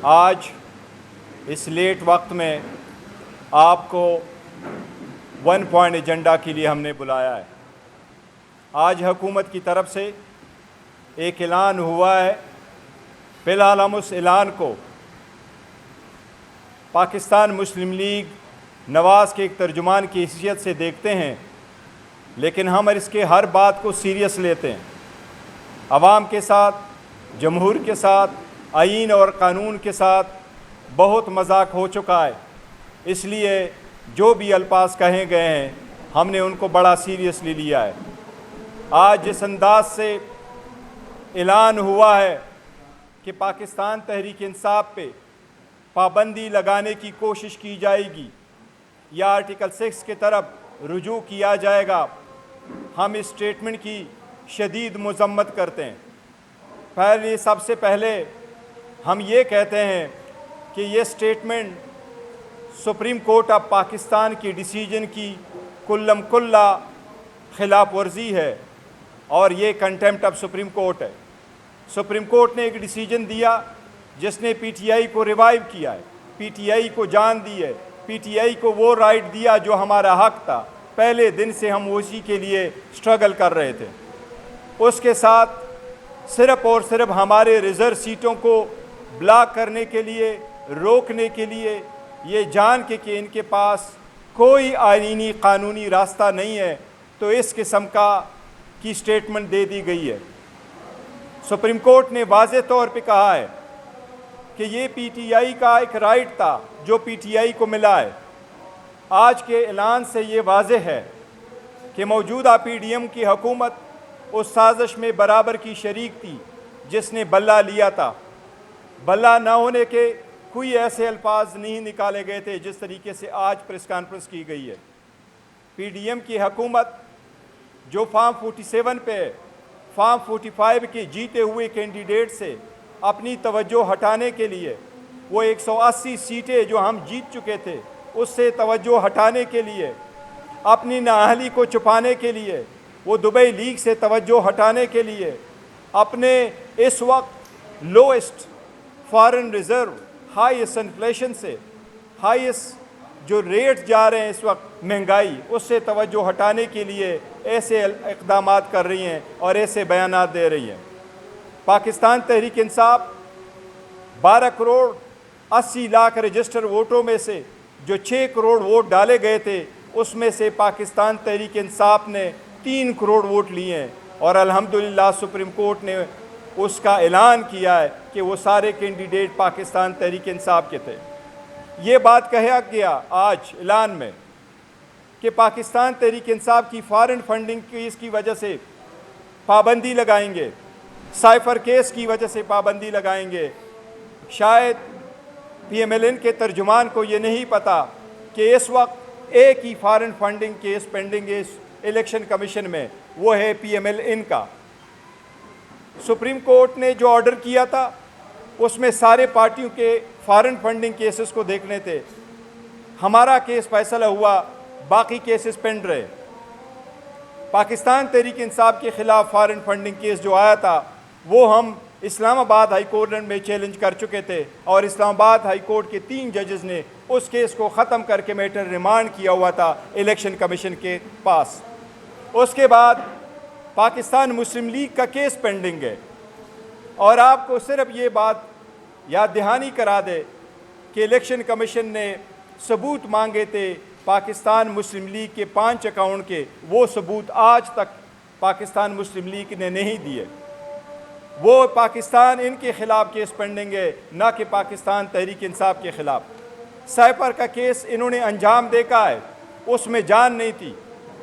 آج us let وقت میں آپ کو 1 پوائنٹ ایجنڈا کے لیے ہم نے بلایا ہے۔ آج حکومت کی طرف سے ایک اعلان ہوا ہے۔ فی الحال ہم اس اعلان کو پاکستان مسلم لیگ نواز کے ایک ترجمان کی حیثیت سے دیکھتے ہیں، لیکن ہم اس کے ہر بات کو سیریس لیتے ہیں۔ عوام کے ساتھ، جمہور کے ساتھ، آئین اور قانون کے ساتھ بہت مذاق ہو چکا ہے، اس لیے جو بھی الفاظ کہے گئے ہیں ہم نے ان کو بڑا سیریسلی لیا ہے۔ آج جس انداز سے اعلان ہوا ہے کہ پاکستان تحریک انصاف پہ پابندی لگانے کی کوشش کی جائے گی یا آرٹیکل 6 کی طرف رجوع کیا جائے گا، ہم اس اسٹیٹمنٹ کی شدید مذمت کرتے ہیں۔ سب سے پہلے ہم یہ کہتے ہیں کہ یہ statement supreme court of Pakistan کی ڈیسیجن کی کلم کلا خلاف ورزی ہے اور یہ کنٹیمپٹ آف سپریم کورٹ ہے۔ سپریم کورٹ نے ایک ڈیسیجن دیا جس نے پی ٹی آئی کو ریوائیو کیا ہے، پی ٹی آئی کو جان دی ہے، پی ٹی آئی کو وہ رائٹ دیا جو ہمارا حق تھا۔ پہلے دن سے ہم اسی کے لیے سٹرگل کر رہے تھے۔ اس کے ساتھ صرف اور صرف ہمارے ریزرو سیٹوں کو بلاک کرنے کے لیے، روکنے کے لیے، یہ جان کے کہ ان کے پاس کوئی آئینی قانونی راستہ نہیں ہے، تو اس قسم کی سٹیٹمنٹ دے دی گئی ہے۔ سپریم کورٹ نے واضح طور پہ کہا ہے کہ یہ پی ٹی آئی کا ایک رائٹ تھا جو پی ٹی آئی کو ملا ہے۔ آج کے اعلان سے یہ واضح ہے کہ موجودہ پی ڈی ایم کی حکومت اس سازش میں برابر کی شریک تھی جس نے بلہ لیا تھا۔ بلہ نہ ہونے کے کوئی ایسے الفاظ نہیں نکالے گئے تھے جس طریقے سے آج پریس کانفرنس کی گئی ہے۔ پی ڈی ایم کی حکومت جو فارم 47 پہ، فارم 45 کے جیتے ہوئے کینڈیڈیٹ سے اپنی توجہ ہٹانے کے لیے، وہ 180 سیٹیں جو ہم جیت چکے تھے اس سے توجہ ہٹانے کے لیے، اپنی نااہلی کو چھپانے کے لیے، وہ دبئی لیگ سے توجہ ہٹانے کے لیے، اپنے اس وقت lowest foreign reserve, highest inflation سے، ہائیسٹ جو ریٹ جا رہے ہیں اس وقت مہنگائی، اس سے توجہ ہٹانے کے لیے ایسے اقدامات کر رہی ہیں اور ایسے بیانات دے رہی ہیں۔ پاکستان تحریک انصاف 12 کروڑ 80 لاکھ رجسٹر ووٹوں میں سے جو 6 کروڑ ووٹ ڈالے گئے تھے، اس میں سے پاکستان تحریک انصاف نے 3 کروڑ ووٹ لیے ہیں، اور الحمدللہ سپریم کورٹ نے اس کا اعلان کیا ہے کہ وہ سارے کینڈیڈیٹ پاکستان تحریک انصاف کے تھے۔ یہ بات کہا گیا آج اعلان میں کہ پاکستان تحریک انصاف کی فارن فنڈنگ کیس کی وجہ سے پابندی لگائیں گے، سائفر کیس کی وجہ سے پابندی لگائیں گے۔ شاید پی ایم ایل این کے ترجمان کو یہ نہیں پتا کہ اس وقت ایک ہی فارن فنڈنگ کیس پینڈنگ ہے الیکشن کمیشن میں، وہ ہے پی ایم ایل این کا۔ سپریم کورٹ نے جو آرڈر کیا تھا اس میں سارے پارٹیوں کے فارن فنڈنگ کیسز کو دیکھنے تھے۔ ہمارا کیس فیصلہ ہوا، باقی کیسز پینڈ رہے۔ پاکستان تحریک انصاف کے خلاف فارن فنڈنگ کیس جو آیا تھا وہ ہم اسلام آباد ہائی کورٹ میں چیلنج کر چکے تھے، اور اسلام آباد ہائی کورٹ کے 3 ججز نے اس کیس کو ختم کر کے میٹر ریمانڈ کیا ہوا تھا الیکشن کمیشن کے پاس۔ اس کے بعد پاکستان مسلم لیگ کا کیس پینڈنگ ہے، اور آپ کو صرف یہ بات یاد دہانی کرا دے کہ الیکشن کمیشن نے ثبوت مانگے تھے پاکستان مسلم لیگ کے 5 اکاؤنٹ کے، وہ ثبوت آج تک پاکستان مسلم لیگ نے نہیں دیے۔ وہ پاکستان ان کے خلاف کیس پینڈنگ ہے، نہ کہ پاکستان تحریک انصاف کے خلاف۔ سائپر کا کیس انہوں نے انجام دیکھا ہے، اس میں جان نہیں تھی۔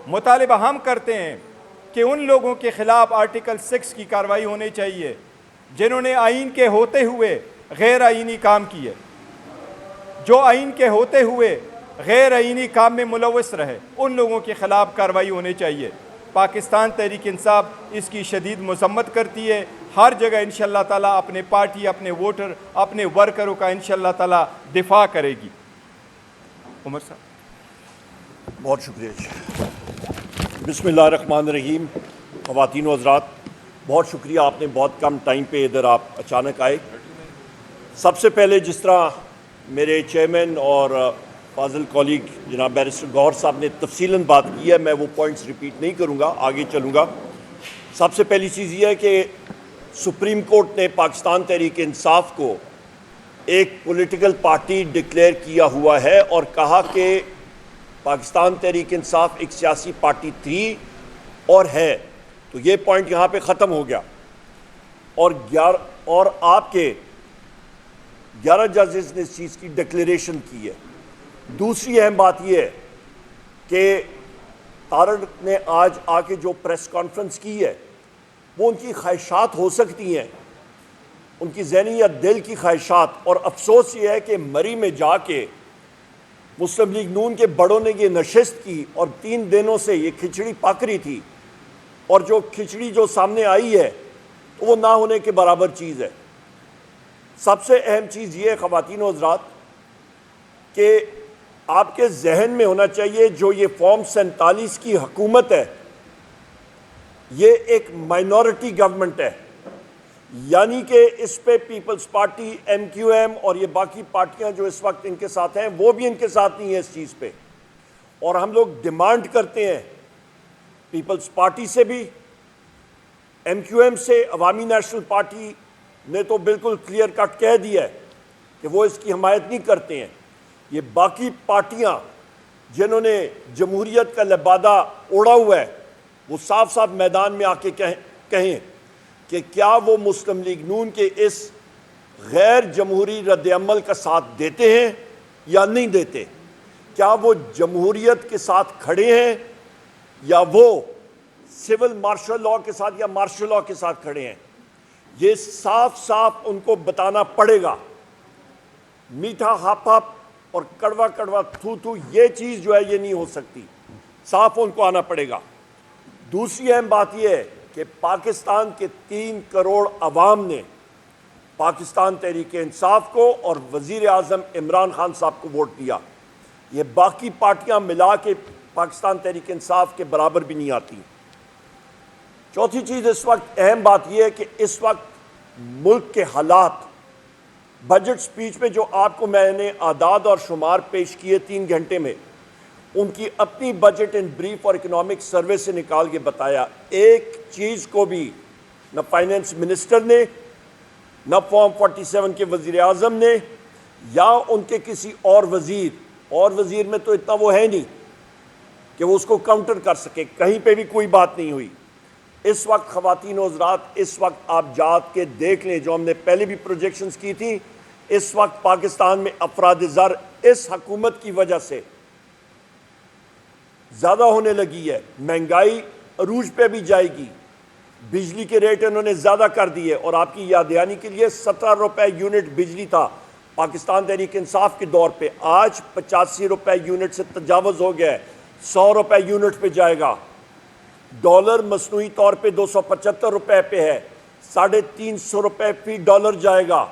مطالبہ ہم کرتے ہیں کہ ان لوگوں کے خلاف آرٹیکل 6 کی کارروائی ہونی چاہیے جنہوں نے آئین کے ہوتے ہوئے غیر آئینی کام کیے، جو آئین کے ہوتے ہوئے غیر آئینی کام میں ملوث رہے، ان لوگوں کے خلاف کارروائی ہونی چاہیے۔ پاکستان تحریک انصاف اس کی شدید مذمت کرتی ہے۔ ہر جگہ انشاءاللہ تعالیٰ اپنے پارٹی، اپنے ووٹر، اپنے ورکروں کا انشاءاللہ تعالیٰ دفاع کرے گی۔ عمر صاحب بہت شکریہ جی۔ بسم اللہ الرحمن الرحیم۔ خواتین و حضرات، بہت شکریہ، آپ نے بہت کم ٹائم پہ ادھر آپ اچانک آئے۔ سب سے پہلے جس طرح میرے چیئرمین اور فاضل کولیگ جناب بیرسٹر گوہر صاحب نے تفصیلاً بات کی ہے، میں وہ پوائنٹس ریپیٹ نہیں کروں گا، آگے چلوں گا۔ سب سے پہلی چیز یہ ہے کہ سپریم کورٹ نے پاکستان تحریک انصاف کو ایک پولیٹیکل پارٹی ڈکلیئر کیا ہوا ہے اور کہا کہ پاکستان تحریک انصاف ایک سیاسی پارٹی تھی اور ہے، تو یہ پوائنٹ یہاں پہ ختم ہو گیا۔ اور آپ کے 11 ججز نے اس چیز کی ڈکلیریشن کی ہے۔ دوسری اہم بات یہ ہے کہ تارڑ نے آج آ کے جو پریس کانفرنس کی ہے وہ ان کی خواہشات ہو سکتی ہیں، ان کی ذہنی یا دل کی خواہشات، اور افسوس یہ ہے کہ مری میں جا کے مسلم لیگ نون کے بڑوں نے یہ نشست کی اور 3 دنوں سے یہ کھچڑی پک رہی تھی، اور جو کھچڑی جو سامنے آئی ہے تو وہ نہ ہونے کے برابر چیز ہے۔ سب سے اہم چیز یہ ہے خواتین و حضرات کہ آپ کے ذہن میں ہونا چاہیے جو یہ فارم 47 کی حکومت ہے یہ ایک مائنورٹی گورنمنٹ ہے، یعنی کہ اس پہ People's Party, M Q M اور یہ باقی پارٹیاں جو اس وقت ان کے ساتھ ہیں وہ بھی ان کے ساتھ نہیں ہیں اس چیز پہ، اور ہم لوگ ڈیمانڈ کرتے ہیں پیپلز پارٹی سے بھی، ایم کیو ایم سے۔ عوامی نیشنل پارٹی نے تو بالکل کلیئر کٹ کہہ دیا ہے کہ وہ اس کی حمایت نہیں کرتے ہیں۔ یہ باقی پارٹیاں جنہوں نے جمہوریت کا لبادہ اوڑھا ہوا ہے وہ صاف صاف میدان میں آ کے کہیں کہ کیا وہ مسلم لیگ نون کے اس غیر جمہوری رد عمل کا ساتھ دیتے ہیں یا نہیں دیتے، کیا وہ جمہوریت کے ساتھ کھڑے ہیں یا وہ سول مارشل لاء کے ساتھ یا مارشل لاء کے ساتھ کھڑے ہیں۔ یہ صاف صاف ان کو بتانا پڑے گا۔ میٹھا ہاپ ہاپ اور کڑوا کڑوا تھو تھو یہ چیز جو ہے یہ نہیں ہو سکتی، صاف ان کو آنا پڑے گا۔ دوسری اہم بات یہ ہے کہ پاکستان کے 3 کروڑ عوام نے پاکستان تحریک انصاف کو اور وزیر اعظم عمران خان صاحب کو ووٹ دیا، یہ باقی پارٹیاں ملا کے پاکستان تحریک انصاف کے برابر بھی نہیں آتی۔ چوتھی چیز اس وقت اہم بات یہ ہے کہ اس وقت ملک کے حالات، بجٹ سپیچ میں جو آپ کو میں نے اعداد اور شمار پیش کیے 3 گھنٹے میں، ان کی اپنی بجٹ ان بریف اور اکنامک سروے سے نکال کے بتایا، ایک چیز کو بھی نہ فائنینس منسٹر نے، نہ فارم 47 کے وزیر اعظم نے یا ان کے کسی اور وزیر میں تو اتنا وہ ہے نہیں کہ وہ اس کو کاؤنٹر کر سکے، کہیں پہ بھی کوئی بات نہیں ہوئی۔ اس وقت خواتین و حضرات، اس وقت آپ جات کے دیکھ لیں جو ہم نے پہلے بھی پروجیکشنز کی تھی، اس وقت پاکستان میں افراد زر اس حکومت کی وجہ سے زیادہ ہونے لگی ہے، مہنگائی عروج پہ بھی جائے گی، بجلی کے ریٹ انہوں نے زیادہ کر دیے، اور آپ کی یاد دہانی کے لیے 17 روپے یونٹ بجلی تھا پاکستان تحریک انصاف کے دور پہ، آج 85 روپے یونٹ سے تجاوز ہو گیا ہے، 100 روپے یونٹ پہ جائے گا۔ ڈالر مصنوعی طور پہ 275 روپے پہ ہے، 350 روپے فی ڈالر جائے گا۔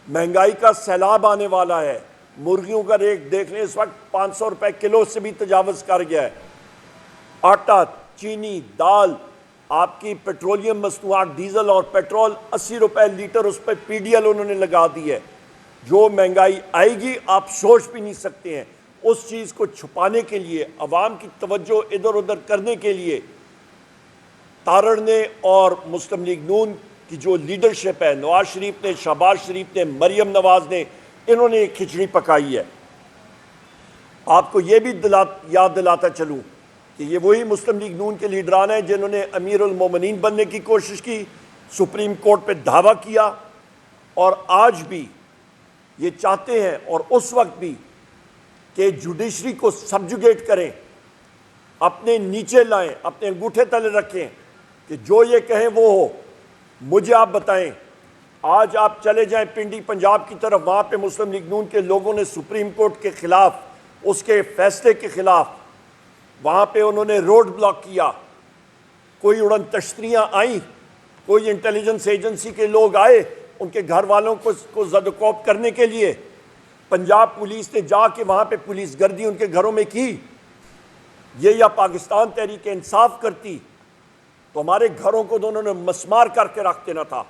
مہنگائی کا سیلاب آنے والا ہے۔ مرغیوں کا ریٹ دیکھ لیں، اس وقت 500 روپے کلو سے بھی تجاوز کر گیا ہے۔ آٹا، چینی، دال، آپ کی پیٹرولیم مصنوعات، ڈیزل اور پیٹرول 80 روپے لیٹر اس پہ پی ڈی ایل انہوں نے لگا دی ہے۔ جو مہنگائی آئے گی آپ سوچ بھی نہیں سکتے ہیں۔ اس چیز کو چھپانے کے لیے، عوام کی توجہ ادھر ادھر کرنے کے لیے تارڑ نے اور مسلم لیگ نون کی جو لیڈرشپ ہے، نواز شریف نے، شہباز شریف نے، مریم نواز نے، انہوں نے ایک کھچڑی پکائی ہے۔ آپ کو یہ بھی یاد دلاتا چلوں کہ یہ وہی مسلم لیگ نون کے لیڈران ہیں جنہوں نے امیر المومنین بننے کی کوشش کی، سپریم کورٹ پہ دعویٰ کیا، اور آج بھی یہ چاہتے ہیں اور اس وقت بھی کہ جوڈیشری کو سبجوگیٹ کریں، اپنے نیچے لائیں، اپنے انگوٹھے تلے رکھیں کہ جو یہ کہیں وہ ہو۔ مجھے آپ بتائیں، آج آپ چلے جائیں پنڈی پنجاب کی طرف، وہاں پہ مسلم لیگ نون کے لوگوں نے سپریم کورٹ کے خلاف، اس کے فیصلے کے خلاف، وہاں پہ انہوں نے روڈ بلاک کیا، کوئی اڑن تشتریاں آئیں، کوئی انٹیلیجنس ایجنسی کے لوگ آئے ان کے گھر والوں کو زد و کوب کرنے کے لیے، پنجاب پولیس نے جا کے وہاں پہ پولیس گردی ان کے گھروں میں کی۔ یہ یا پاکستان تحریک انصاف کرتی تو ہمارے گھروں کو تو انہوں نے مسمار کر کے رکھ دینا تھا۔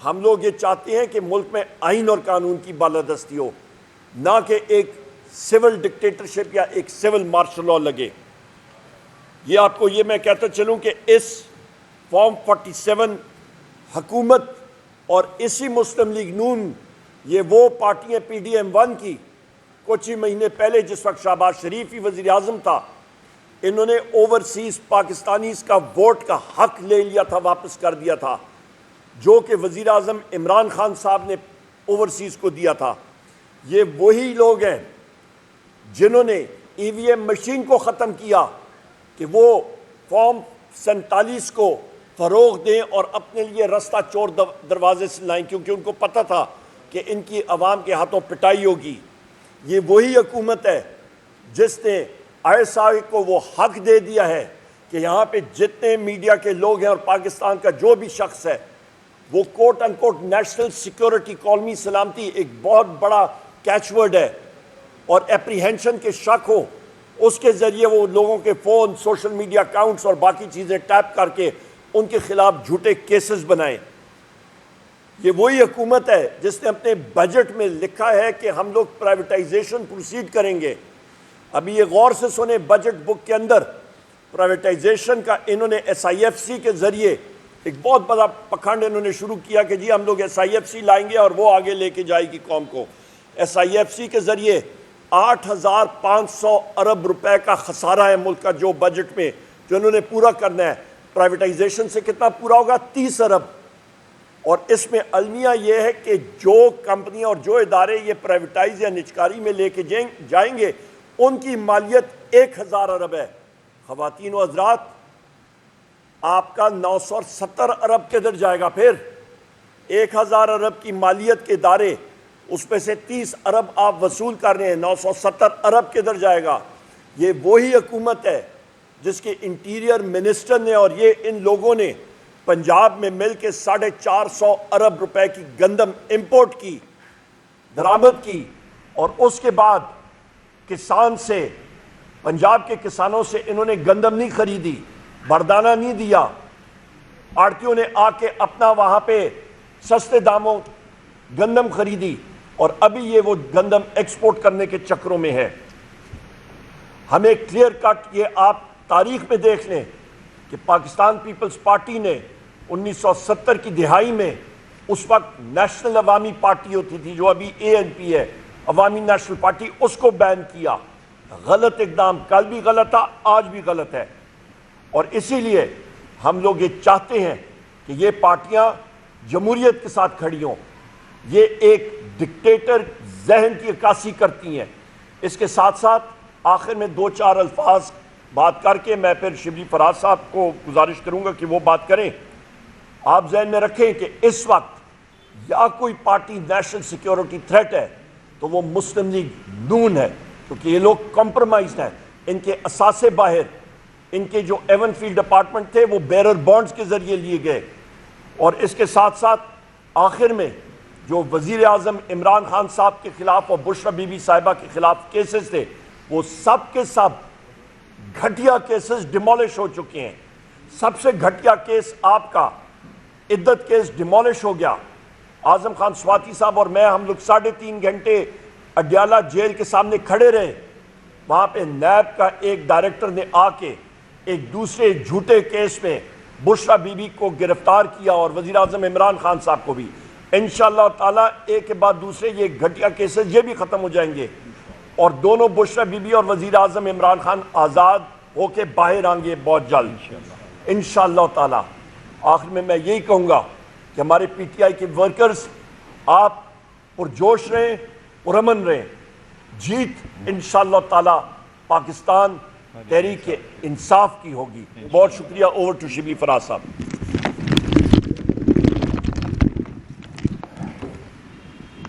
ہم لوگ یہ چاہتے ہیں کہ ملک میں آئین اور قانون کی بالادستی ہو، نہ کہ ایک سول ڈکٹیٹرشپ یا ایک سول مارشل لاء لگے۔ یہ آپ کو یہ میں کہتا چلوں کہ اس فارم 47 حکومت اور اسی مسلم لیگ نون، یہ وہ پارٹی ہیں PDM-1 کی، کچھ ہی مہینے پہلے جس وقت شہباز شریف ہی وزیر اعظم تھا، انہوں نے اوورسیز پاکستانیز کا ووٹ کا حق لے لیا تھا، واپس کر دیا تھا، جو کہ وزیر اعظم عمران خان صاحب نے اوورسیز کو دیا تھا۔ یہ وہی لوگ ہیں جنہوں نے EVM مشین کو ختم کیا کہ وہ فارم 47 کو فروغ دیں اور اپنے لیے رستہ چور دروازے سے لائیں، کیونکہ ان کو پتہ تھا کہ ان کی عوام کے ہاتھوں پٹائی ہوگی۔ یہ وہی حکومت ہے جس نے ISI کو وہ حق دے دیا ہے کہ یہاں پہ جتنے میڈیا کے لوگ ہیں اور پاکستان کا جو بھی شخص ہے، وہ کوٹ ان کوٹ نیشنل سیکیورٹی، قومی سلامتی ایک بہت بڑا کیچ ورڈ ہے، اور اپریہنشن کے شک ہو، اس کے ذریعے وہ لوگوں کے فون، سوشل میڈیا اکاؤنٹس اور باقی چیزیں ٹیپ کر کے ان کے خلاف جھوٹے کیسز بنائیں۔ یہ وہی حکومت ہے جس نے اپنے بجٹ میں لکھا ہے کہ ہم لوگ پرائیویٹائزیشن پروسیڈ کریں گے۔ ابھی یہ غور سے سنیں، بجٹ بک کے اندر پرائیویٹائزیشن کا انہوں نے SIFC کے ذریعے ایک بہت بڑا پکھنڈ انہوں نے شروع کیا کہ جی ہم لوگ SIFC لائیں گے اور وہ آگے لے کے جائے گی قوم کو۔ SIFC کے ذریعے 8,500 ارب روپے کا خسارہ ہے ملک کا، جو بجٹ میں جو انہوں نے پورا کرنا ہے۔ پرائیویٹائزیشن سے کتنا پورا ہوگا؟ 30 ارب۔ اور اس میں المیہ یہ ہے کہ جو کمپنیاں اور جو ادارے یہ پرائیویٹائز یا نجکاری میں لے کے جائیں گے، ان کی مالیت 1,000 ارب ہے۔ خواتین و حضرات، آپ کا 970 ارب کدھر جائے گا؟ پھر 1,000 ارب کی مالیت کے ادارے، اس میں سے 30 ارب آپ وصول کر رہے ہیں، 970 ارب کدھر جائے گا؟ یہ وہی حکومت ہے جس کے انٹیریئر منسٹر نے اور یہ ان لوگوں نے پنجاب میں مل کے 450 ارب روپے کی گندم امپورٹ کی، درآمد کی، اور اس کے بعد کسان سے، پنجاب کے کسانوں سے انہوں نے گندم نہیں خریدی، بردانہ نہیں دیا، آڑتیوں نے آ کے اپنا وہاں پہ سستے داموں گندم خریدی، اور ابھی یہ وہ گندم ایکسپورٹ کرنے کے چکروں میں ہے۔ ہمیں کلیئر کٹ یہ آپ تاریخ میں دیکھ لیں کہ پاکستان پیپلز پارٹی نے 1970 کی دہائی میں، اس وقت نیشنل عوامی پارٹی ہوتی تھی جو ابھی ANP ہے، عوامی نیشنل پارٹی، اس کو بین کیا۔ غلط اقدام، کل بھی غلط تھا، آج بھی غلط ہے، اور اسی لیے ہم لوگ یہ چاہتے ہیں کہ یہ پارٹیاں جمہوریت کے ساتھ کھڑی ہوں۔ یہ ایک ڈکٹیٹر ذہن کی عکاسی کرتی ہیں۔ اس کے ساتھ ساتھ آخر میں 2-4 الفاظ بات کر کے میں پھر شبلی فراز صاحب کو گزارش کروں گا کہ وہ بات کریں۔ آپ ذہن میں رکھیں کہ اس وقت یا کوئی پارٹی نیشنل سیکیورٹی تھریٹ ہے تو وہ مسلم لیگ نون ہے، کیونکہ یہ لوگ کمپرومائزڈ ہیں، ان کے اثاثے باہر، ان کے جو ایون فیلڈ ڈپارٹمنٹ تھے وہ بیرر بانڈز کے ذریعے لیے گئے، اور اس کے ساتھ ساتھ آخر میں جو وزیر اعظم عمران خان صاحب کے خلاف اور بشرا بی بی صاحبہ کے خلاف کیسز تھے، وہ سب کے سب گھٹیا کیسز ڈیمولش ہو چکے ہیں۔ سب سے گھٹیا کیس آپ کا عدت کیس ڈیمولش ہو گیا۔ اعظم خان سواتی صاحب اور میں، ہم لوگ 3.5 گھنٹے اڈیالہ جیل کے سامنے کھڑے رہے۔ وہاں پہ نیب کا ایک ڈائریکٹر نے آ کے ایک دوسرے جھوٹے کیس میں بشرا بی بی کو گرفتار کیا اور وزیر اعظم عمران خان صاحب کو بھی۔ انشاءاللہ تعالیٰ ایک کے بعد دوسرے یہ گھٹیا کیسز یہ بھی ختم ہو جائیں گے، اور دونوں بشرا بی بی اور وزیر اعظم عمران خان آزاد ہو کے باہر آئیں گے بہت جلد انشاءاللہ تعالیٰ۔ آخر میں یہی کہوں گا کہ ہمارے PTI کے ورکرز، آپ پرجوش رہیں، پرامن رہیں۔ جیت انشاءاللہ تعالیٰ پاکستان تحریک انصاف کی ہوگی۔ بہت شکریہ۔ اوور ٹو شبلی فراز صاحب۔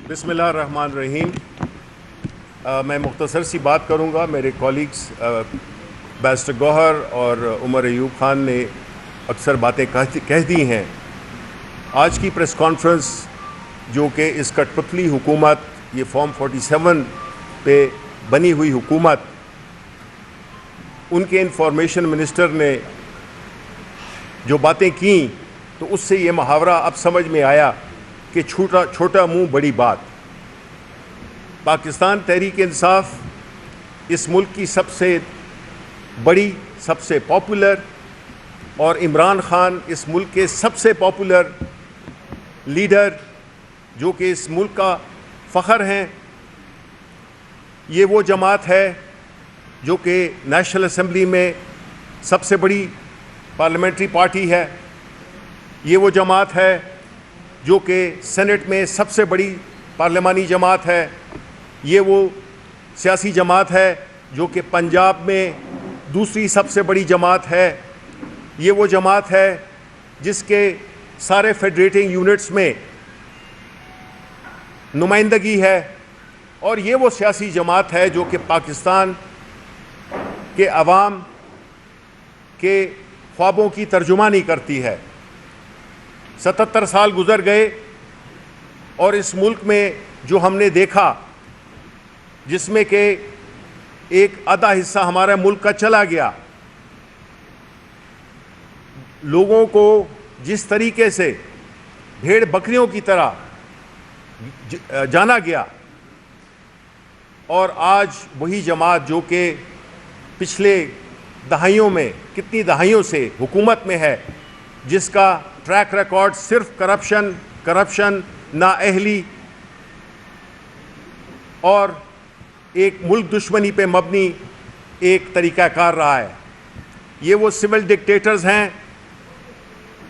بسم اللہ الرحمن الرحیم۔ میں مختصر سی بات کروں گا۔ میرے کولیگز بیرسٹر گوہر اور عمر ایوب خان نے اکثر باتیں کہہ دی ہیں۔ آج کی پریس کانفرنس جو کہ اس کٹ پتلی حکومت، یہ فارم 47 پہ بنی ہوئی حکومت، ان کے انفارمیشن منسٹر نے جو باتیں کیں تو اس سے یہ محاورہ اب سمجھ میں آیا کہ چھوٹا منہ بڑی بات. پاکستان تحریک انصاف اس ملک کی سب سے بڑی، سب سے پاپولر، اور عمران خان اس ملک کے سب سے پاپولر لیڈر جو کہ اس ملک کا فخر ہیں. یہ وہ جماعت ہے جو کہ نیشنل اسمبلی میں سب سے بڑی پارلیمنٹری پارٹی ہے. یہ وہ جماعت ہے جو کہ سینٹ میں سب سے بڑی پارلیمانی جماعت ہے. یہ وہ سیاسی جماعت ہے جو کہ پنجاب میں دوسری سب سے بڑی جماعت ہے. یہ وہ جماعت ہے جس کے سارے فیڈریٹنگ یونٹس میں نمائندگی ہے. اور یہ وہ سیاسی جماعت ہے جو کہ پاکستان کے عوام کے خوابوں کی ترجمانی کرتی ہے. 77 سال گزر گئے اور اس ملک میں جو ہم نے دیکھا، جس میں کہ ایک آدھا حصہ ہمارا ملک کا چلا گیا، لوگوں کو جس طریقے سے بھیڑ بکریوں کی طرح جانا گیا، اور آج وہی جماعت جو کہ پچھلے دہائیوں میں کتنی دہائیوں سے حکومت میں ہے، جس کا ٹریک ریکارڈ صرف کرپشن، نااہلی اور ایک ملک دشمنی پہ مبنی ایک طریقہ کار رہا ہے. یہ وہ سول ڈکٹیٹرز ہیں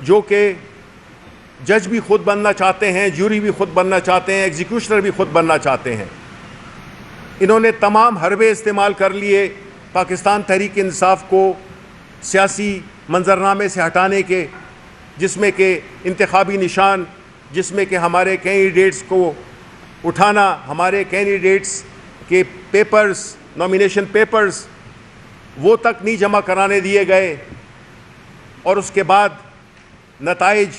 جو کہ جج بھی خود بننا چاہتے ہیں، جوری بھی خود بننا چاہتے ہیں، ایگزیکیوشنر بھی خود بننا چاہتے ہیں. انہوں نے تمام حربے استعمال کر لیے پاکستان تحریک انصاف کو سیاسی منظرنامے سے ہٹانے کے، جس میں کہ انتخابی نشان، جس میں کہ ہمارے کینڈیڈیٹس کو اٹھانا، ہمارے کینڈیڈیٹس کے پیپرز، نامینیشن پیپرز وہ تک نہیں جمع کرانے دیے گئے. اور اس کے بعد نتائج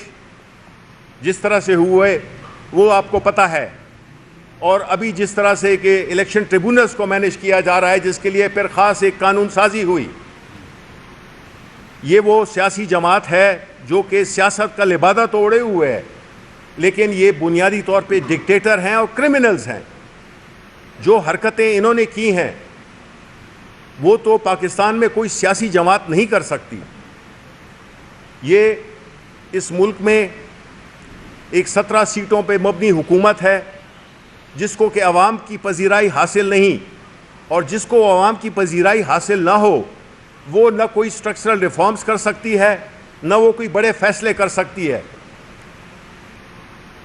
جس طرح سے ہوئے وہ آپ کو پتہ ہے. اور ابھی جس طرح سے کہ الیکشن ٹریبونلز کو مینیج کیا جا رہا ہے، جس کے لیے پھر خاص ایک قانون سازی ہوئی. یہ وہ سیاسی جماعت ہے جو کہ سیاست کا لبادہ تو اوڑھے ہوئے ہے، لیکن یہ بنیادی طور پہ ڈکٹیٹر ہیں اور کرمنلز ہیں. جو حرکتیں انہوں نے کی ہیں وہ تو پاکستان میں کوئی سیاسی جماعت نہیں کر سکتی. یہ اس ملک میں ایک 17 سیٹوں پہ مبنی حکومت ہے جس کو کہ عوام کی پذیرائی حاصل نہیں، اور جس کو عوام کی پذیرائی حاصل نہ ہو وہ نہ کوئی اسٹرکچرل ریفارمز کر سکتی ہے، نہ وہ کوئی بڑے فیصلے کر سکتی ہے،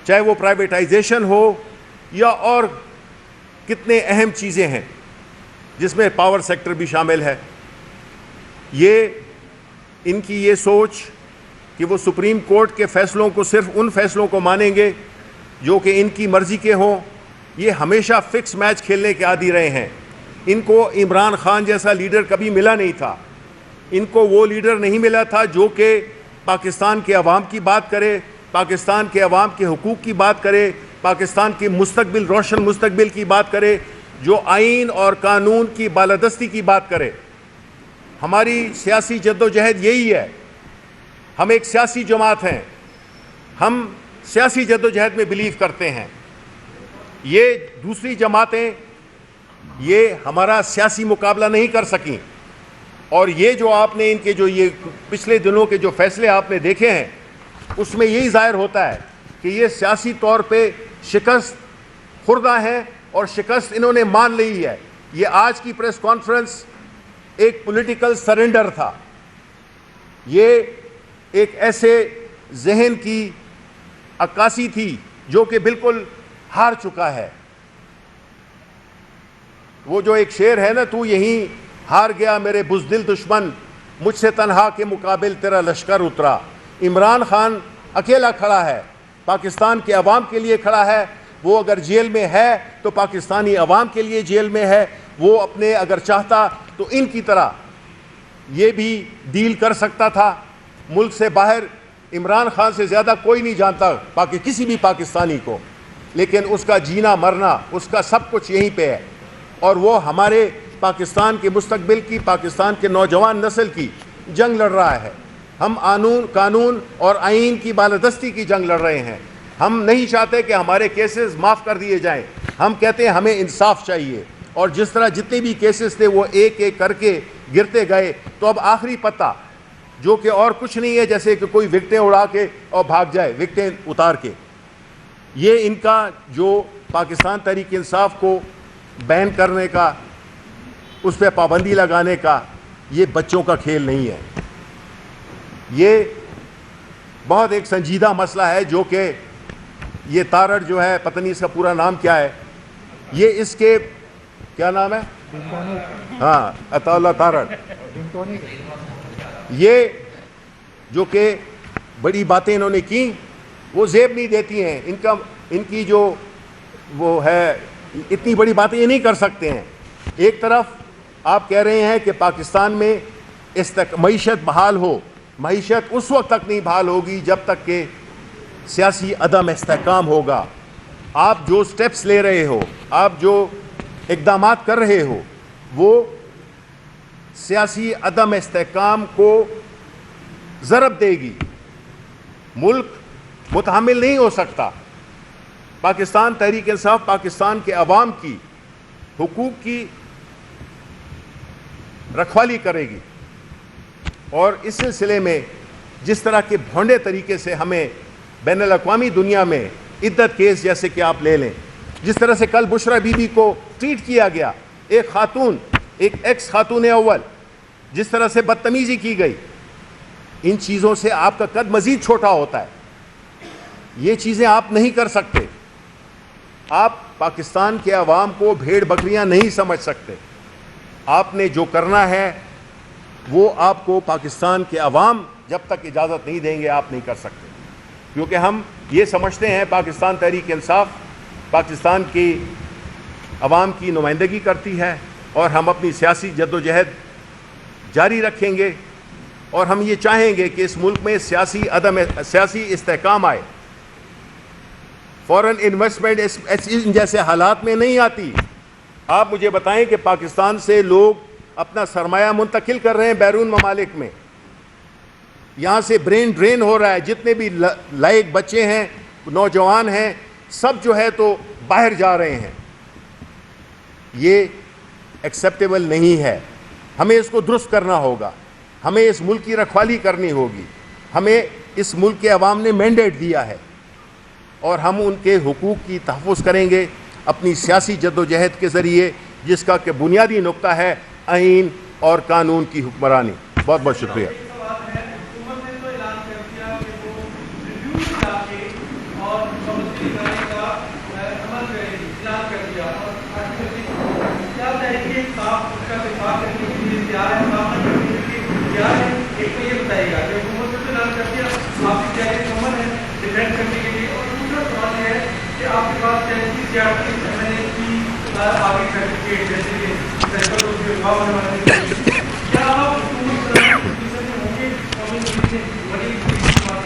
چاہے وہ پرائیویٹائزیشن ہو یا اور کتنے اہم چیزیں ہیں جس میں پاور سیکٹر بھی شامل ہے. یہ ان کی یہ سوچ کہ وہ سپریم کورٹ کے فیصلوں کو صرف ان فیصلوں کو مانیں گے جو کہ ان کی مرضی کے ہوں، یہ ہمیشہ فکس میچ کھیلنے کے عادی رہے ہیں. ان کو عمران خان جیسا لیڈر کبھی ملا نہیں تھا. ان کو وہ لیڈر نہیں ملا تھا جو کہ پاکستان کے عوام کی بات کرے، پاکستان کے عوام کے حقوق کی بات کرے، پاکستان کے مستقبل، روشن مستقبل کی بات کرے، جو آئین اور قانون کی بالادستی کی بات کرے. ہماری سیاسی جدوجہد یہی ہے. ہم ایک سیاسی جماعت ہیں، ہم سیاسی جدوجہد میں بلیو کرتے ہیں. یہ دوسری جماعتیں یہ ہمارا سیاسی مقابلہ نہیں کر سکیں. اور یہ جو آپ نے ان کے جو یہ پچھلے دنوں کے جو فیصلے آپ نے دیکھے ہیں، اس میں یہی ظاہر ہوتا ہے کہ یہ سیاسی طور پہ شکست خوردہ ہیں اور شکست انہوں نے مان لی ہے. یہ آج کی پریس کانفرنس ایک پولیٹیکل سرنڈر تھا. یہ ایک ایسے ذہن کی عکاسی تھی جو کہ بالکل ہار چکا ہے. وہ جو ایک شعر ہے نا، تو یہیں ہار گیا میرے بزدل دشمن، مجھ سے تنہا کے مقابل تیرا لشکر اترا. عمران خان اکیلا کھڑا ہے، پاکستان کے عوام کے لیے کھڑا ہے. وہ اگر جیل میں ہے تو پاکستانی عوام کے لیے جیل میں ہے. وہ اپنے اگر چاہتا تو ان کی طرح یہ بھی ڈیل کر سکتا تھا. ملک سے باہر عمران خان سے زیادہ کوئی نہیں جانتا کسی بھی پاکستانی کو، لیکن اس کا جینا مرنا، اس کا سب کچھ یہیں پہ ہے. اور وہ ہمارے پاکستان کے مستقبل کی، پاکستان کے نوجوان نسل کی جنگ لڑ رہا ہے. ہم قانون اور آئین کی بالادستی کی جنگ لڑ رہے ہیں. ہم نہیں چاہتے کہ ہمارے کیسز معاف کر دیے جائیں. ہم کہتے ہیں ہمیں انصاف چاہیے. اور جس طرح جتنے بھی کیسز تھے وہ ایک ایک کر کے گرتے گئے, تو اب آخری پتہ جو کہ اور کچھ نہیں ہے جیسے کہ کوئی وکٹیں اڑا کے اور بھاگ جائے, وکٹیں اتار کے. یہ ان کا جو پاکستان تحریک انصاف کو بین کرنے کا, اس پہ پابندی لگانے کا, یہ بچوں کا کھیل نہیں ہے. یہ بہت ایک سنجیدہ مسئلہ ہے جو کہ یہ تارڑ جو ہے, پتہ نہیں اس کا پورا نام کیا ہے, یہ اس کے کیا نام ہے, ہاں عطا اللہ تارڑ, یہ جو کہ بڑی باتیں انہوں نے کی وہ زیب نہیں دیتی ہیں. ان کی جو وہ ہے, اتنی بڑی باتیں یہ نہیں کر سکتے ہیں. ایک طرف آپ کہہ رہے ہیں کہ پاکستان میں معیشت بحال ہو. معیشت اس وقت تک نہیں بحال ہوگی جب تک کہ سیاسی عدم استحکام ہوگا. آپ جو سٹیپس لے رہے ہو, آپ جو اقدامات کر رہے ہو, وہ سیاسی عدم استحکام کو ضرب دے گی. ملک متحمل نہیں ہو سکتا. پاکستان تحریک انصاف پاکستان کے عوام کی حقوق کی رکھوالی کرے گی. اور اس سلسلے میں جس طرح کے بھونڈے طریقے سے ہمیں بین الاقوامی دنیا میں عدت کیس جیسے کہ آپ لے لیں, جس طرح سے کل بشرا بی بی کو ٹریٹ کیا گیا, ایک خاتون, ایک ایکس خاتون اول, جس طرح سے بدتمیزی کی گئی, ان چیزوں سے آپ کا قد مزید چھوٹا ہوتا ہے. یہ چیزیں آپ نہیں کر سکتے. آپ پاکستان کے عوام کو بھیڑ بکریاں نہیں سمجھ سکتے. آپ نے جو کرنا ہے وہ آپ کو پاکستان کے عوام جب تک اجازت نہیں دیں گے آپ نہیں کر سکتے. کیونکہ ہم یہ سمجھتے ہیں پاکستان تحریک انصاف پاکستان کی عوام کی نمائندگی کرتی ہے, اور ہم اپنی سیاسی جدوجہد جاری رکھیں گے. اور ہم یہ چاہیں گے کہ اس ملک میں سیاسی استحکام آئے. فورن انویسٹمنٹ ان جیسے حالات میں نہیں آتی. آپ مجھے بتائیں کہ پاکستان سے لوگ اپنا سرمایہ منتقل کر رہے ہیں بیرون ممالک میں. یہاں سے برین ڈرین ہو رہا ہے. جتنے بھی لائق بچے ہیں, نوجوان ہیں, سب جو ہے تو باہر جا رہے ہیں. یہ ایکسیپٹیبل نہیں ہے. ہمیں اس کو درست کرنا ہوگا. ہمیں اس ملک کی رکھوالی کرنی ہوگی. ہمیں اس ملک کے عوام نے مینڈیٹ دیا ہے, اور ہم ان کے حقوق کی تحفظ کریں گے اپنی سیاسی جدوجہد کے ذریعے, جس کا کہ بنیادی نقطہ ہے آئین اور قانون کی حکمرانی. بہت بہت شکریہ.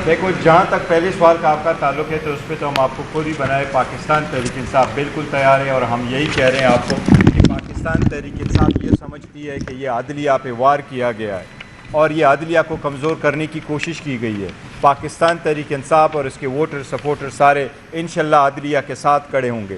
دیکھو, جہاں تک پہلے سوال کا آپ کا تعلق ہے تو اس پہ تو ہم آپ کو خود ہی بنائے. پاکستان تحریک انصاف بالکل تیار ہے, اور ہم یہی کہہ رہے ہیں آپ کو کہ پاکستان تحریک انصاف یہ سمجھتی ہے کہ یہ عدلیہ پہ وار کیا گیا ہے, اور یہ عدلیہ کو کمزور کرنے کی کوشش کی گئی ہے. پاکستان تحریک انصاف اور اس کے ووٹر سپورٹر سارے انشاءاللہ عدلیہ کے ساتھ کھڑے ہوں گے.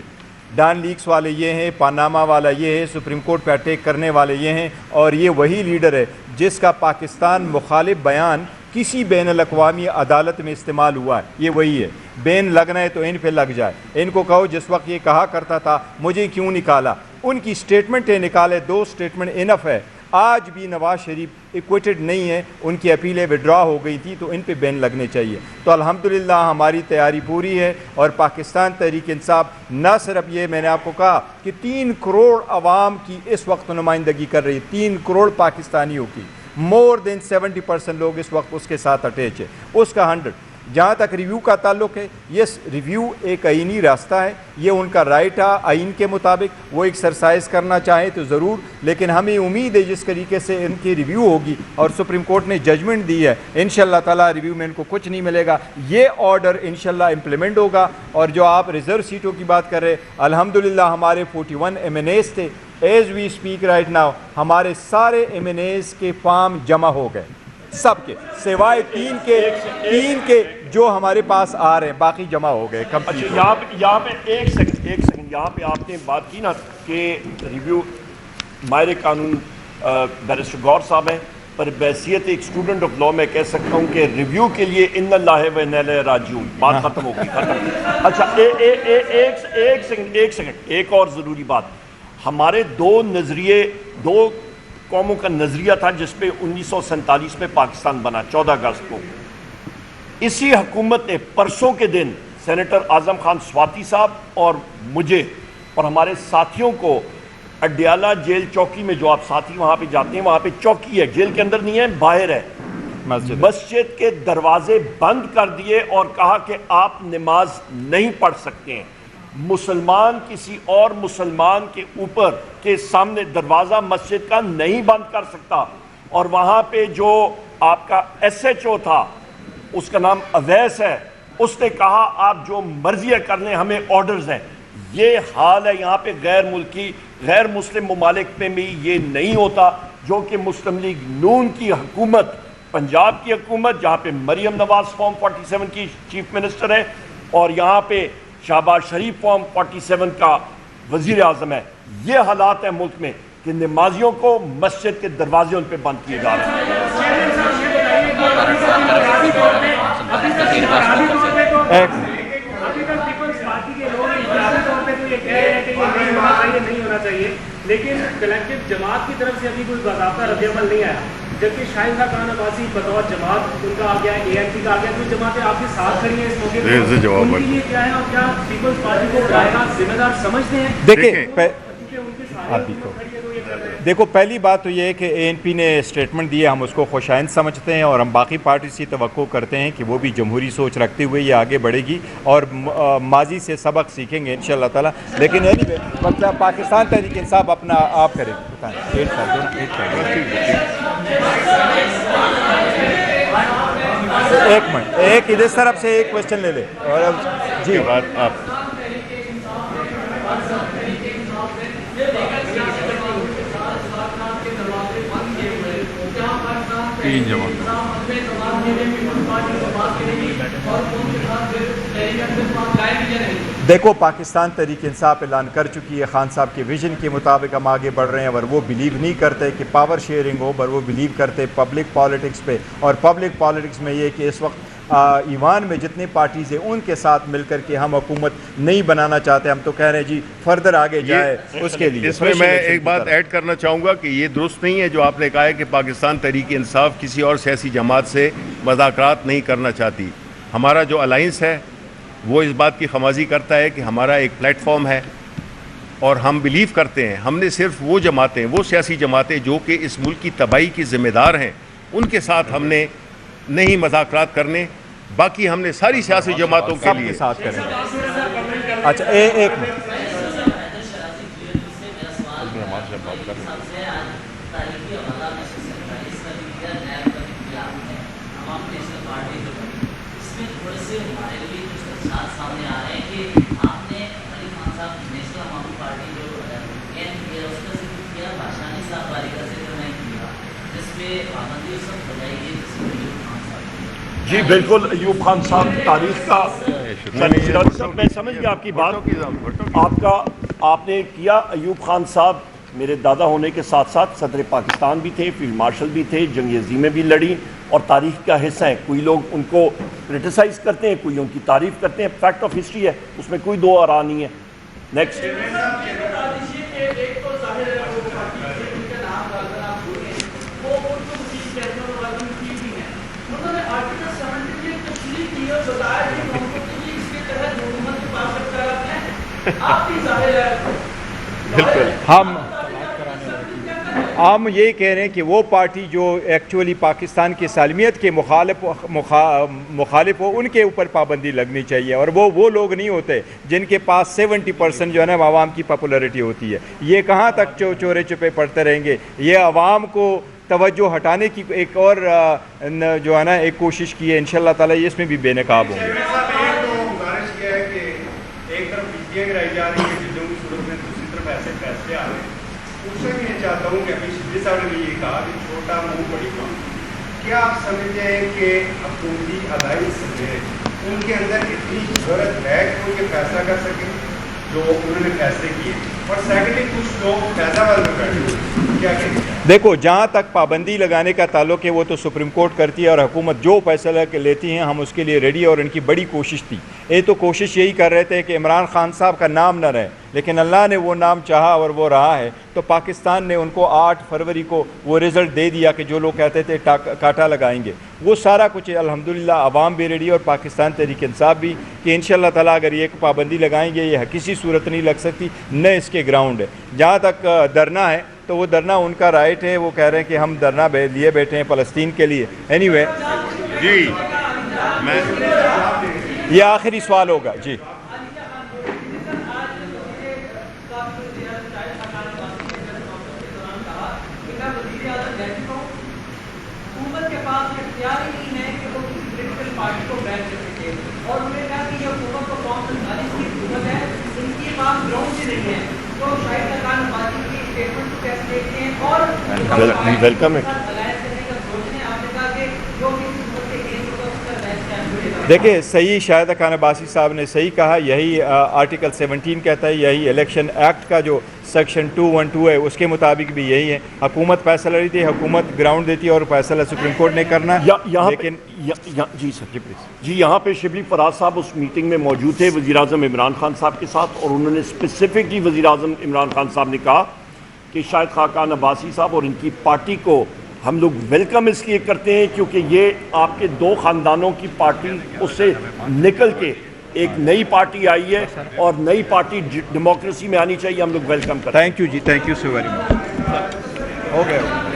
ڈان لیکس والے یہ ہیں, پاناما والا یہ ہے, سپریم کورٹ پہ اٹیک کرنے والے یہ ہیں, اور یہ وہی لیڈر ہے جس کا پاکستان مخالف بیان کسی بین الاقوامی عدالت میں استعمال ہوا ہے. یہ وہی ہے. بین لگنا ہے تو ان پہ لگ جائے. ان کو کہو جس وقت یہ کہا کرتا تھا مجھے کیوں نکالا, ان کی سٹیٹمنٹیں نکالے. 2 سٹیٹمنٹ انف ہے. آج بھی نواز شریف ایکویٹڈ نہیں ہے, ان کی اپیلیں وڈرا ہو گئی تھی, تو ان پہ بین لگنے چاہیے. تو الحمدللہ ہماری تیاری پوری ہے, اور پاکستان تحریک انصاف نہ صرف یہ, میں نے آپ کو کہا کہ 3 کروڑ عوام کی اس وقت نمائندگی کر رہی ہے, 3 کروڑ پاکستانیوں کی. مور دین 70% لوگ اس وقت اس کے ساتھ اٹیچ ہے, اس کا 100. جہاں تک ریویو کا تعلق ہے, یہ ریویو ایک آئینی راستہ ہے, یہ ان کا رائٹ ہے آئین کے مطابق. وہ ایکسرسائز کرنا چاہیں تو ضرور, لیکن ہمیں امید ہے جس طریقے سے ان کی ریویو ہوگی, اور سپریم کورٹ نے ججمنٹ دی ہے, انشاءاللہ تعالی ریویو میں ان کو کچھ نہیں ملے گا. یہ آرڈر انشاءاللہ امپلیمنٹ ہوگا. اور جو آپ ریزرو سیٹوں کی بات کر رہے, الحمدللہ ہمارے 41 MNAs تھے. As we speak right now ہمارے سارے MNAs کے فارم جمع ہو گئے, سب کے سوائے تین کے جو ہمارے پاس آ رہے ہیں، باقی جمع ہو گئے کمپلیٹ۔ اچھا یہاں پہ ایک سیکنڈ یہاں پہ آپ نے بات کی نا کہ ریویو ماہر قانون بیرسٹر گور صاحب ہیں، پر بحیثیت ایک اسٹوڈنٹ آف لاء میں کہہ سکتا ہوں کہ ریویو کے لیے ان اللہ و انا الیہ راجعون، بات ختم ہو گئی ختم۔ اچھا ایک سیکنڈ ایک اور ضروری بات، ہمارے دو قوموں کا نظریہ تھا جس پہ 1947 میں پاکستان بنا 14 اگست کو۔ اسی حکومت نے پرسوں کے دن سینیٹر اعظم خان سواتی صاحب اور مجھے اور ہمارے ساتھیوں کو اڈیالہ جیل چوکی میں، جو آپ ساتھی وہاں پہ جاتے ہیں وہاں پہ چوکی ہے، جیل کے اندر نہیں ہے باہر ہے، مسجد کے دروازے بند کر دیے اور کہا کہ آپ نماز نہیں پڑھ سکتے ہیں۔ مسلمان کسی اور مسلمان کے اوپر کے سامنے دروازہ مسجد کا نہیں بند کر سکتا، اور وہاں پہ جو آپ کا ایس ایچ او تھا اس کا نام اویس ہے، اس نے کہا آپ جو مرضی کر لیں ہمیں آرڈرز ہیں۔ یہ حال ہے یہاں پہ غیر مسلم ممالک میں بھی یہ نہیں ہوتا، جو کہ مسلم لیگ نون کی حکومت، پنجاب کی حکومت جہاں پہ مریم نواز فارم 47 کی چیف منسٹر ہے اور یہاں پہ شہباز شریف فارم 47 کا وزیر اعظم ہے، یہ حالات ہیں ملک میں کہ نمازیوں کو مسجد کے دروازے ان پہ بند کیے جا رہے ہیں۔ نہیں ہونا چاہیے، لیکن کلیکٹو جماعت کی طرف سے ابھی کوئی باضابطہ رد عمل نہیں آیا، جبکہ شاہد خان عباسی بطور جماعت ان کا آ گیا، اے این پی کا آ گیا، کوئی جماعتیں آپ کے ساتھ کھڑی ہیں اس موقع پر، ان کے لیے کیا ہے اور کیا پیپلز پارٹی کو براہ راست ذمہ دار سمجھتے ہیں؟ دیکھو پہلی بات تو یہ ہے کہ اے این پی نے اسٹیٹمنٹ دیا، ہم اس کو خوشائند سمجھتے ہیں اور ہم باقی پارٹی سے توقع کرتے ہیں کہ وہ بھی جمہوری سوچ رکھتے ہوئے یہ آگے بڑھے گی اور ماضی سے سبق سیکھیں گے انشاءاللہ تعالیٰ۔ لیکن مطلب پاکستان تحریک انصاف اپنا آپ کرے ایک منٹ، ایک ادھر طرف سے ایک کوشچن لے لے اور جی بات آپ تین جمع دیکھو پاکستان تحریک انصاف اعلان کر چکی ہے، خان صاحب کے ویژن کے مطابق ہم آگے بڑھ رہے ہیں، اور وہ بلیو نہیں کرتے کہ پاور شیئرنگ ہو، پر وہ بلیو کرتے پبلک پالیٹکس پہ، اور پبلک پالیٹکس میں یہ کہ اس وقت ایوان میں جتنے پارٹیز ہیں ان کے ساتھ مل کر کے ہم حکومت نہیں بنانا چاہتے، ہم تو کہہ رہے ہیں جی فردر آگے جائے اس کے لیے۔ اس میں میں ایک بات ایڈ کرنا چاہوں گا کہ یہ درست نہیں ہے جو آپ نے کہا ہے کہ پاکستان تحریک انصاف کسی اور سیاسی جماعت سے مذاکرات نہیں کرنا چاہتی۔ ہمارا جو الائنس ہے وہ اس بات کی خمازی کرتا ہے کہ ہمارا ایک پلیٹ فارم ہے اور ہم بلیو کرتے ہیں، ہم نے صرف وہ جماعتیں، وہ سیاسی جماعتیں جو کہ اس ملک کی تباہی کی ذمہ دار ہیں ان کے ساتھ ہم نے نہیں مذاکرات کرنے، باقی ہم نے ساری سیاسی جماعتوں کے لیے ساتھ کریں گے۔ اچھا ایک جی بالکل ایوب خان صاحب تاریخ کا میں سمجھ گیا آپ کی بات، آپ نے کیا۔ ایوب خان صاحب میرے دادا ہونے کے ساتھ ساتھ صدر پاکستان بھی تھے، فیلڈ مارشل بھی تھے، جنگ عظیم میں بھی لڑی اور تاریخ کا حصہ ہیں۔ کوئی لوگ ان کو کرٹیسائز کرتے ہیں، کوئی ان کی تعریف کرتے ہیں، فیکٹ آف ہسٹری ہے، اس میں کوئی دو آرا نہیں ہے۔ نیکسٹ ہم یہ کہہ رہے ہیں کہ وہ پارٹی جو ایکچولی پاکستان کی سالمیت کے مخالف ہو ان کے اوپر پابندی لگنی چاہیے، اور وہ لوگ نہیں ہوتے جن کے پاس 70% جو ہے نا عوام کی پاپولرٹی ہوتی ہے۔ یہ کہاں تک چورے چھپے پڑتے رہیں گے؟ یہ عوام کو توجہ ہٹانے کی ایک اور جو ہے نا ایک کوشش کی ہے، انشاءاللہ تعالیٰ یہ اس میں بھی بے نقاب ہوں گے۔ کرائی جا رہی ہے جنگی صورت میں، دوسری طرف ایسے فیصلے آ رہے ہیں، اس سے بھی میں چاہتا ہوں کہ ابھی شبلی صاحب نے بھی یہ کہا کہ چھوٹا منہ بڑی کام، کیا آپ سمجھتے ہیں کہ حکومتی الائنس میں ان کے اندر اتنی ضرورت ہے کہ وہ یہ فیصلہ کر سکیں جو انہوں نے فیصلے کیے؟ اور سیکنڈلی کچھ لوگ فیض آباد میں بیٹھے ہوئے کیا کہیں گے؟ دیکھو جہاں تک پابندی لگانے کا تعلق ہے وہ تو سپریم کورٹ کرتی ہے اور حکومت جو فیصلہ لیتی ہیں ہم اس کے لیے ریڈی، اور ان کی بڑی کوشش تھی. یہ تو کوشش یہی کر رہے تھے کہ عمران خان صاحب کا نام نہ رہے، لیکن اللہ نے وہ نام چاہا اور وہ رہا ہے. تو پاکستان نے ان کو 8 فروری کو وہ رزلٹ دے دیا کہ جو لوگ کہتے تھے کاٹا لگائیں گے، وہ سارا کچھ الحمدللہ عوام بھی ریڈی اور پاکستان تحریک انصاف بھی کہ انشاءاللہ تعالیٰ اگر یہ پابندی لگائیں گے یہ کسی صورت نہیں لگ سکتی، نہ اس کے گراؤنڈ ہے. جہاں تک دھرنا ہے تو وہ دھرنا ان کا رائٹ ہے، وہ کہہ رہے ہیں کہ ہم دھرنا لیے بیٹھے ہیں فلسطین کے لیے. اینی وے جی میں یہ آخری سوال ہوگا. جی حکومت کے پاس اختیار ہی نہیں ہے کہ وہ کسی پولیٹیکل پارٹی کو بیچ سکے، اور انہوں نے کہا کہ یہ حکومت کو قوم سنبھالنے کی ضرورت ہے، ان کی بات گراؤنڈ سے نہیں ہے. تو شاہد خاقان عباسی کی اسٹیٹمنٹ کو کیسے دیکھتے ہیں اور ویلکم ہے. الائنس کرنے کا سوچتے ہیں؟ آپ نے کہا کہ جو بھی حکومت کے کیس ہوگا اس کا بیچ کیا؟ دیکھیں صحیح شاہد خان عباسی صاحب نے صحیح کہا، یہی آرٹیکل 17 کہتا ہے، یہی الیکشن ایکٹ کا جو سیکشن 212 ہے اس کے مطابق بھی یہی ہے. حکومت فیصلہ لیتی ہے، حکومت گراؤنڈ دیتی ہے اور فیصلہ سپریم کورٹ نے کرنا ہے. لیکن جی سر جی یہاں پہ شبلی فراز صاحب اس میٹنگ میں موجود تھے وزیر اعظم عمران خان صاحب کے ساتھ، اور انہوں نے اسپیسیفکلی وزیر اعظم عمران خان صاحب نے کہا کہ شاہد خاقان عباسی صاحب اور ان کی پارٹی کو ہم لوگ ویلکم اس لیے کرتے ہیں کیونکہ یہ آپ کے 2 خاندانوں کی پارٹی اس سے نکل کے ایک نئی پارٹی آئی ہے اور نئی پارٹی ڈیموکریسی میں آنی چاہیے. ہم لوگ ویلکم کرتے ہیں. تھینک یو جی، thank you so very much. ہو گیا.